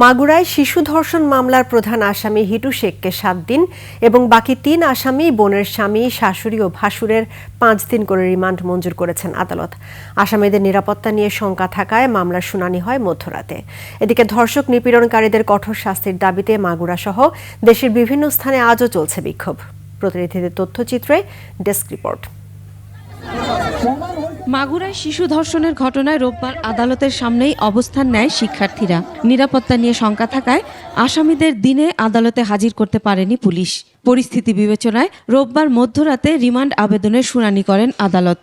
মাগুরায় শিশু ধর্ষণ মামলার প্রধান আসামি হিটু শেখকে ৭ দিন এবং বাকি ৩ আসামি বোনের স্বামী, শাশুড়ি ও ভাসুরের ৫ দিন করে রিমান্ড মঞ্জুর করেছেন আদালত। আসামিদের নিরাপত্তা নিয়ে শঙ্কা থাকায় মামলার শুনানি হয় মধ্যরাতে। এদিকে ধর্ষক নিপীড়নকারীদের কঠোর শাস্তির দাবিতে মাগুরা সহ দেশের বিভিন্ন স্থানে আজও চলছে বিক্ষোভ। প্রতিনিধিদের তথ্যচিত্রে ডেস্ক রিপোর্ট। মাগুরায় শিশু ধর্ষণের ঘটনায় রোববার আদালতের সামনেই অবস্থান নেয় শিক্ষার্থীরা। নিরাপত্তা নিয়ে শঙ্কা থাকায় আসামিদের দিনে আদালতে হাজির করতে পারেনি পুলিশ। পরিস্থিতি বিবেচনায় রোববার মধ্যরাতে রিমান্ড আবেদনের শুনানি করেন আদালত।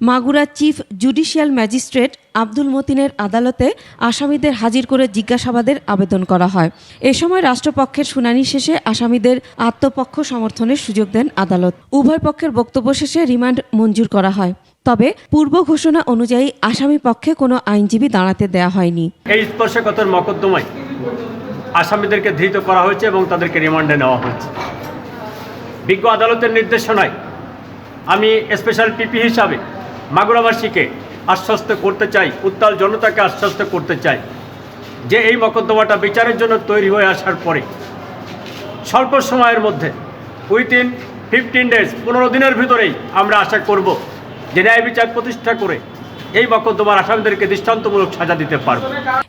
Magura chief judicial magistrate Abdul মতিনের আদালতে আসামিদের হাজির করে জিজ্ঞাসাবাদের আবেদন করা হয়। এ সময় রাষ্ট্রপক্ষের শুনানি শেষে আসামিদের আত্মপক্ষ সমর্থনের সুযোগ দেন আদালত। উভয় পক্ষের বক্তব্য শেষে রিমান্ড মঞ্জুর করা হয়। তবে পূর্ব ঘোষণা অনুযায়ী আসামি পক্ষে কোনো আইনজীবী দাঁড়াতে দেয়া হয়নি। এই স্পর্শকাতর মকদ্দমায় আসামিদেরকে ধৃত করা হয়েছে এবং তাদেরকে রিমান্ডে নেওয়া হয়েছে। বিজ্ঞ আদালতের নির্দেশনায় আমি স্পেশাল পিপি হিসাবে মাগুরাবাসীকে আশ্বস্ত করতে চাই, উত্তাল জনতাকে আশ্বস্ত করতে চাই যে এই মকদ্দমাটা বিচারের জন্য তৈরি হয়ে আসার পরে স্বল্প সময়ের মধ্যে উইথিন 15 ডেজ 15 দিনের ভিতরেই আমরা আশা করব যে ন্যায় বিচার প্রতিষ্ঠা করে এই মকদ্দমার আসামিদেরকে দৃষ্টান্তমূলক সাজা দিতে পারব।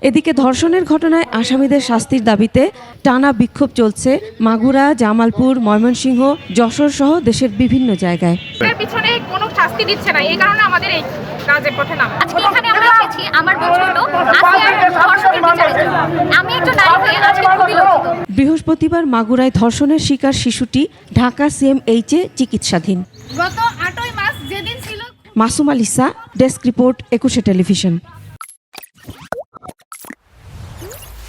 এদিকে ধর্ষণের ঘটনায় আসামিদের শাস্তির দাবিতে টানা বিক্ষোভ চলছে মাগুরা, জামালপুর, ময়মনসিংহ, যশোর সহ দেশের বিভিন্ন জায়গায়। এর পিছনে কোনো শাস্তি দিচ্ছে না, এই কারণে আমাদের এই কাজে পথে নামা। আজকে এখানে আমরা এসেছি আমার বোন ছোট আসিয়ার ধর্ষণের বিচারের জন্য। আমি একজন নারী হয়ে আজকে খুবই লজ্জিত। বৃহস্পতিবার মাগুরায় ধর্ষণের শিকার শিশুটি ঢাকা সিএমএইচে চিকিৎসাধীন। গত 8ই মার্চ যেদিন ছিল মাসুম আলিসা, ডেস্ক রিপোর্ট, 21 টেলিভিশন।